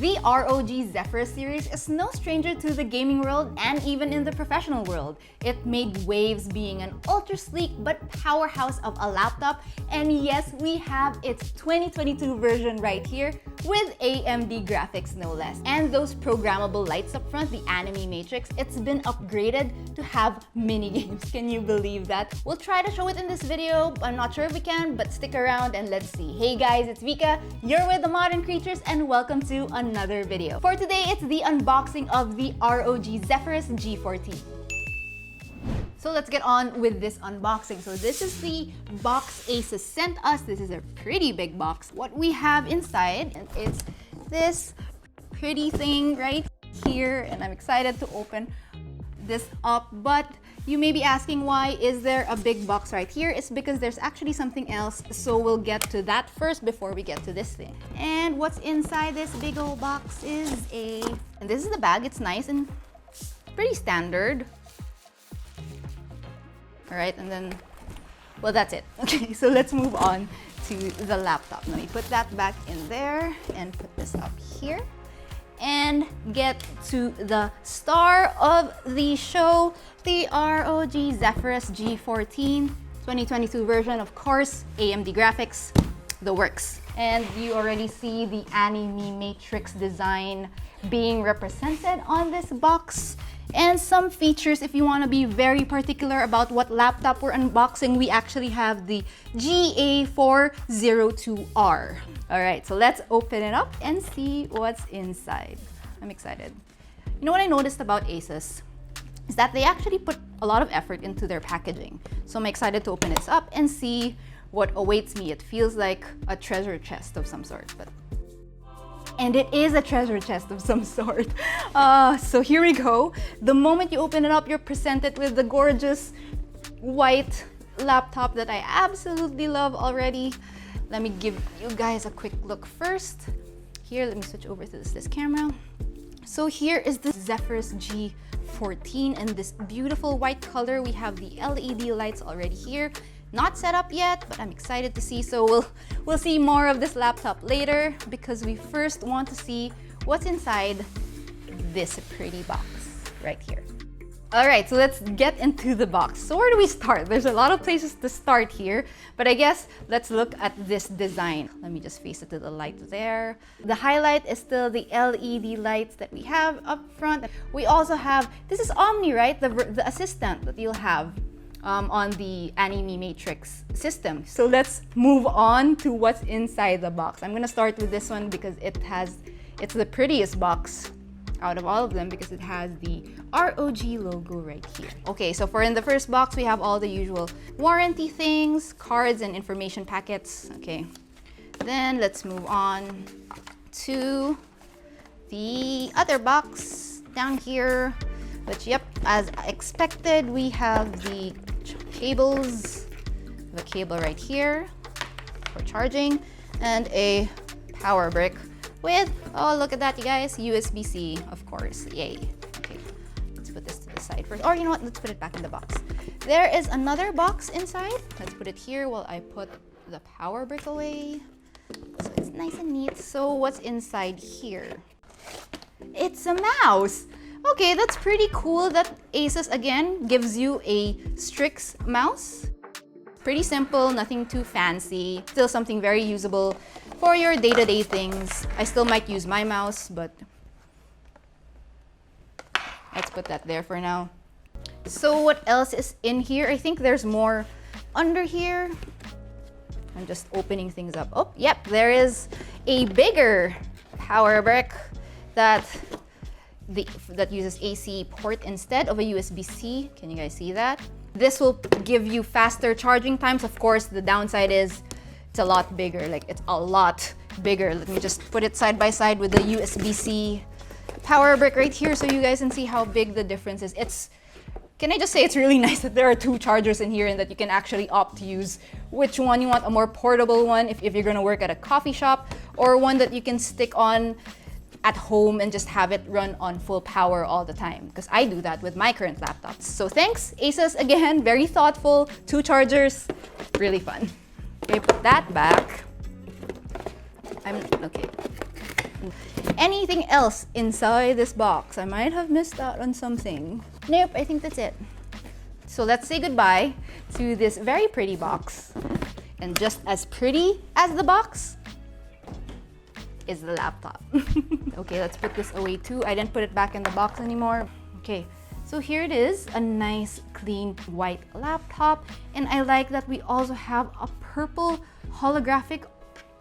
The ROG Zephyrus series is no stranger to the gaming world and even in the professional world. It made waves being an ultra sleek but powerhouse of a laptop, and yes, we have its 2022 version right here with AMD graphics no less. And those programmable lights up front, the anime matrix, it's been upgraded to have mini games. Can you believe that? We'll try to show it in this video. I'm not sure if we can, but stick around and let's see. Hey guys, it's Vika. You're with the Modern Creatures and welcome to another video. For today, it's the unboxing of the ROG Zephyrus G14. So let's get on with this unboxing. So this is the box ASUS sent us. This is a pretty big box. What we have inside, and it's this pretty thing right here, and I'm excited to open this up. But you may be asking, why is there a big box right here? It's because there's actually something else, so we'll get to that first before we get to this thing. And what's inside this big old box is and this is the bag. It's nice and pretty standard. All right, and then, well, that's it. Okay, so let's move on to the laptop. Let me put that back in there and put this up here and get to the star of the show, the ROG Zephyrus G14 2022 version. Of course, AMD graphics, the works. And you already see the anime matrix design being represented on this box. And some features, if you want to be very particular about what laptop we're unboxing, we actually have the GA402R. All right, so let's open it up and see what's inside. I'm excited. You know what I noticed about ASUS is that they actually put a lot of effort into their packaging. So I'm excited to open this up and see what awaits me. It feels like a treasure chest of some sort, and it is a treasure chest of some sort. So here we go. The moment you open it up, you're presented with the gorgeous white laptop that I absolutely love already. Let me give you guys a quick look first. Here, let me switch over to this camera. So here is the Zephyrus G14 in this beautiful white color. We have the LED lights already here. Not set up yet, but I'm excited to see. So we'll see more of this laptop later because we first want to see what's inside this pretty box right here. All right, so let's get into the box. So where do we start? There's a lot of places to start here, but I guess let's look at this design. Let me just face it to the light there. The highlight is still the LED lights that we have up front. We also have, this is Omni, right? The assistant that you'll have on the anime matrix system. So let's move on to what's inside the box. I'm gonna start with this one because it's the prettiest box out of all of them because it has the ROG logo right here. Okay, so in the first box, we have all the usual warranty things, cards and information packets. Okay, then let's move on to the other box down here, which, yep, as expected, we have the cables, the cable right here for charging, and a power brick with, oh, look at that, you guys, USB-C, of course, yay. Okay, let's put this to the side first, or you know what, let's put it back in the box. There is another box inside. Let's put it here while I put the power brick away, so it's nice and neat. So what's inside here? It's a mouse. Okay, that's pretty cool that ASUS again gives you a Strix mouse. Pretty simple, nothing too fancy. Still something very usable for your day-to-day things. I still might use my mouse, but let's put that there for now. So what else is in here? I think there's more under here. I'm just opening things up. Oh, yep, there is a bigger power brick that uses AC port instead of a USB-C. Can you guys see that? This will give you faster charging times. Of course, the downside is it's a lot bigger. Like, it's a lot bigger. Let me just put it side by side with the USB-C power brick right here so you guys can see how big the difference is. Can I just say it's really nice that there are two chargers in here and that you can actually opt to use which one you want, a more portable one if you're gonna work at a coffee shop, or one that you can stick on at home and just have it run on full power all the time, because I do that with my current laptops. So thanks, ASUS, again, very thoughtful, two chargers, really fun. Okay, put that back. Okay. Anything else inside this box? I might have missed out on something. Nope, I think that's it. So let's say goodbye to this very pretty box. And just as pretty as the box is the laptop. Okay, let's put this away too. I didn't put it back in the box anymore. Okay, so here it is, a nice clean white laptop. And I like that we also have a purple holographic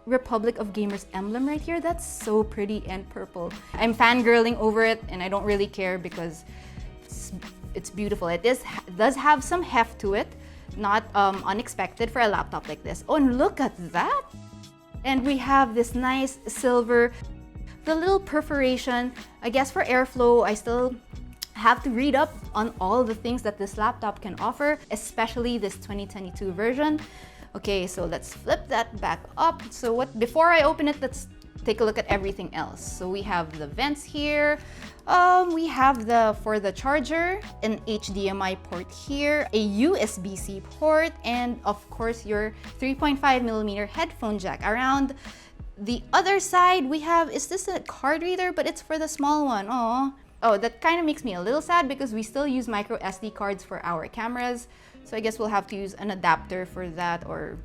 Republic of Gamers emblem right here. That's so pretty and purple. I'm fangirling over it and I don't really care because it's beautiful. It does have some heft to it, not unexpected for a laptop like this. Oh, and look at that! And we have this nice silver, the little perforation. I guess for airflow, I still have to read up on all the things that this laptop can offer, especially this 2022 version. Okay, so let's flip that back up. So before I open it, let's take a look at everything else. So we have the vents here. We have for the charger, an HDMI port here, a USB-C port, and of course your 3.5mm headphone jack. Around the other side, we have, is this a card reader? But it's for the small one. Oh, that kind of makes me a little sad because we still use micro SD cards for our cameras. So I guess we'll have to use an adapter for that, or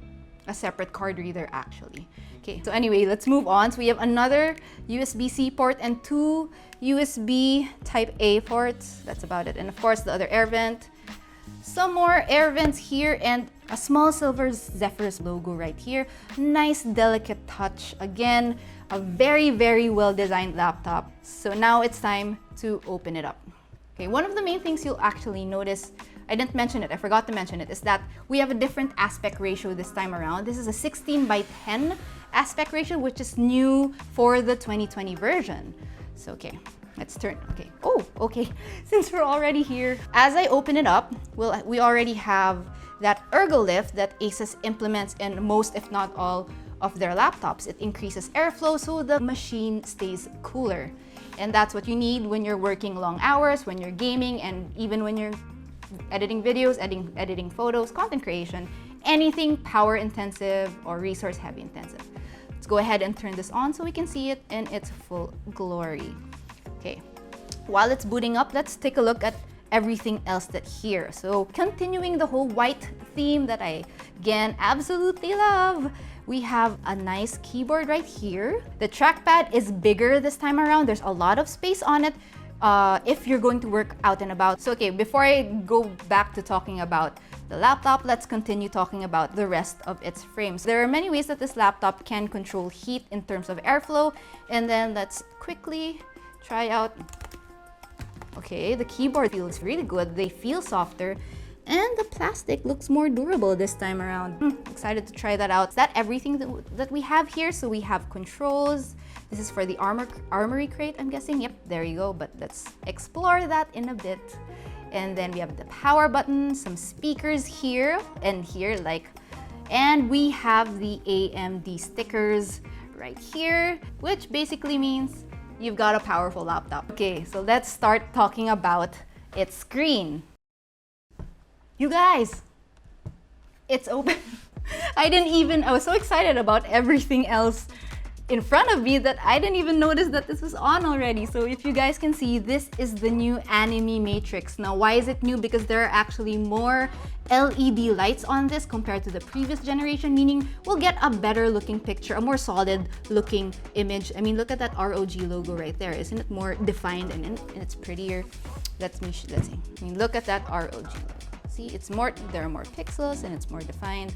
a separate card reader actually. Okay, so anyway, let's move on. So we have another USB-C port and two USB Type A ports. That's about it. And of course, the other air vent. Some more air vents here and a small silver Zephyrus logo right here. Nice, delicate touch. Again, a very, very well-designed laptop. So now it's time to open it up. Okay, one of the main things you'll actually notice, I didn't mention it, I forgot to mention it, is that we have a different aspect ratio this time around. This is a 16:10 aspect ratio, which is new for the 2020 version. So, okay, let's turn, okay. Oh, okay, since we're already here. As I open it up, we already have that ergo lift that ASUS implements in most, if not all, of their laptops. It increases airflow so the machine stays cooler. And that's what you need when you're working long hours, when you're gaming, and even when you're editing videos, editing photos, content creation, anything power intensive or resource heavy intensive. Let's go ahead and turn this on so we can see it in its full glory. Okay, while it's booting up, let's take a look at everything else that's here. So continuing the whole white theme that I, again, absolutely love, we have a nice keyboard right here. The trackpad is bigger this time around. There's a lot of space on it if you're going to work out and about. So okay, before I go back to talking about the laptop, let's continue talking about the rest of its frames. There are many ways that this laptop can control heat in terms of airflow, and then let's quickly try out. Okay, the keyboard feels really good. They feel softer, and the plastic looks more durable this time around. Excited to try that out. Is that everything that we have here? So we have controls. This is for the armory crate, I'm guessing. Yep, there you go. But let's explore that in a bit. And then we have the power button, some speakers here and here, and we have the AMD stickers right here, which basically means you've got a powerful laptop. Okay, so let's start talking about its screen. You guys, it's open. I was so excited about everything else in front of me that I didn't even notice that this was on already. So if you guys can see, this is the new anime matrix. Now, why is it new? Because there are actually more LED lights on this compared to the previous generation, meaning we'll get a better looking picture, a more solid looking image. I mean, look at that ROG logo right there. Isn't it more defined and it's prettier? Let's see. I mean, look at that ROG logo. See, there are more pixels and it's more defined.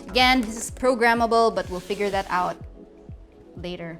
Again, this is programmable, but we'll figure that out later.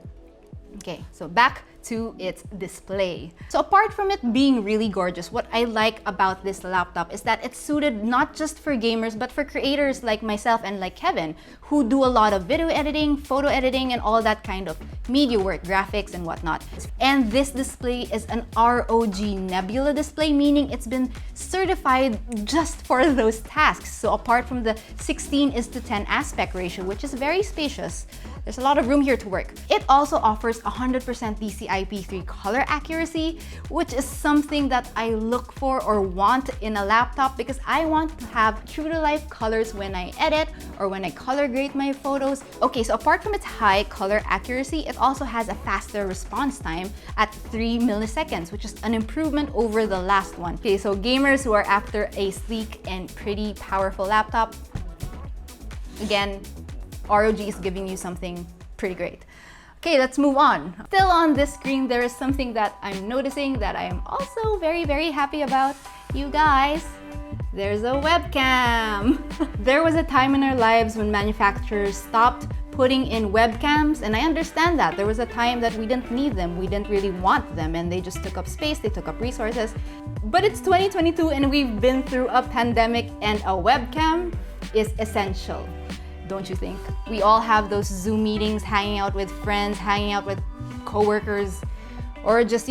Okay, so back to its display. So apart from it being really gorgeous, what I like about this laptop is that it's suited not just for gamers, but for creators like myself and like Kevin, who do a lot of video editing, photo editing, and all that kind of media work, graphics and whatnot. And this display is an ROG Nebula display, meaning it's been certified just for those tasks. So apart from the 16:10 aspect ratio, which is very spacious, There's a lot of room here to work. It also offers 100% DCI-P3 color accuracy, which is something that I look for or want in a laptop because I want to have true-to-life colors when I edit or when I color grade my photos. Okay, so apart from its high color accuracy, it also has a faster response time at 3 milliseconds, which is an improvement over the last one. Okay, so gamers who are after a sleek and pretty powerful laptop, again, ROG is giving you something pretty great. Okay, let's move on. Still on this screen, there is something that I'm noticing that I am also very, very happy about. You guys, there's a webcam. There was a time in our lives when manufacturers stopped putting in webcams, and I understand that. There was a time that we didn't need them, we didn't really want them, and they just took up space, they took up resources. But it's 2022 and we've been through a pandemic, and a webcam is essential. Don't you think? We all have those Zoom meetings, hanging out with friends, hanging out with coworkers, or just,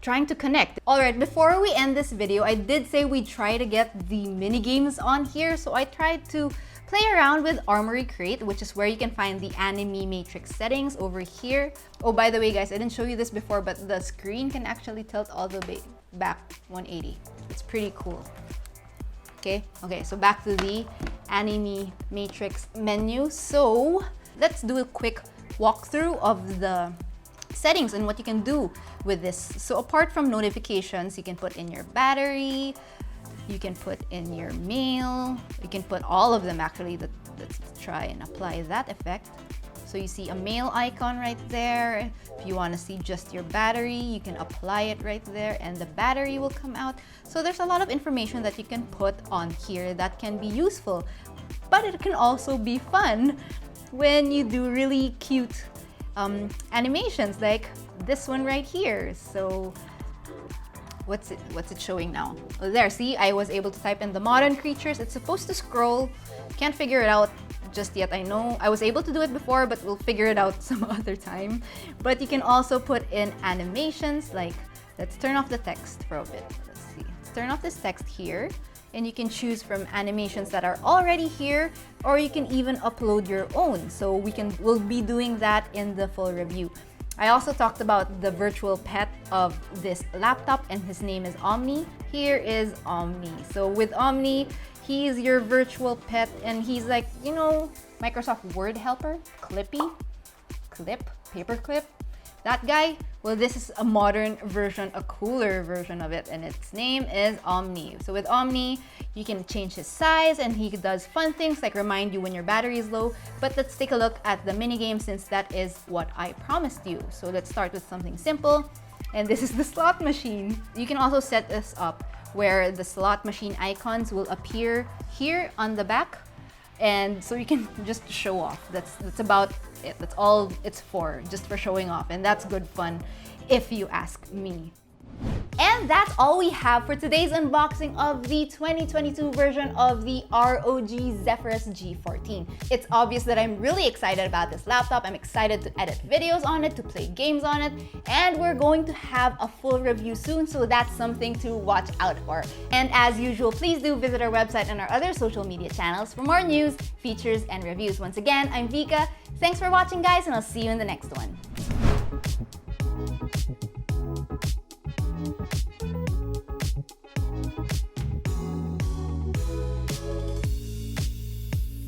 trying to connect. All right, before we end this video, I did say we'd try to get the mini games on here, so I tried to play around with Armory Crate, which is where you can find the anime matrix settings over here. Oh, by the way, guys, I didn't show you this before, but the screen can actually tilt all the way back 180. It's pretty cool. Okay, so back to the anime matrix menu. So let's do a quick walkthrough of the settings and what you can do with this. So apart from notifications, you can put in your battery, you can put in your mail, you can put all of them actually. Let's try and apply that effect. So you see a mail icon right there. If you want to see just your battery, you can apply it right there and the battery will come out. So there's a lot of information that you can put on here that can be useful, but it can also be fun when you do really cute animations like this one right here. So what's it showing now? Oh, there, see, I was able to type in the modern creatures. It's supposed to scroll. Can't figure it out just yet. I know I was able to do it before, but we'll figure it out some other time. But you can also put in animations, like let's turn off the text for a bit. Let's see. Let's turn off this text here, and you can choose from animations that are already here, or you can even upload your own. So we'll be doing that in the full review. I also talked about the virtual pet of this laptop, and his name is Omni. Here is Omni. So with Omni, he's your virtual pet, and he's like, Microsoft Word helper, paperclip, that guy. Well, this is a modern version, a cooler version of it, and its name is Omni. So with Omni, you can change his size, and he does fun things like remind you when your battery is low. But let's take a look at the mini game, since that is what I promised you. So let's start with something simple, and this is the slot machine. You can also set this up where the slot machine icons will appear here on the back, and so you can just show off. That's about it. That's all it's for, just for showing off, and that's good fun if you ask me. And that's all we have for today's unboxing of the 2022 version of the ROG Zephyrus G14. It's obvious that I'm really excited about this laptop. I'm excited to edit videos on it, to play games on it, and we're going to have a full review soon, so that's something to watch out for. And as usual, please do visit our website and our other social media channels for more news, features, and reviews. Once again, I'm Vika. Thanks for watching, guys, and I'll see you in the next one.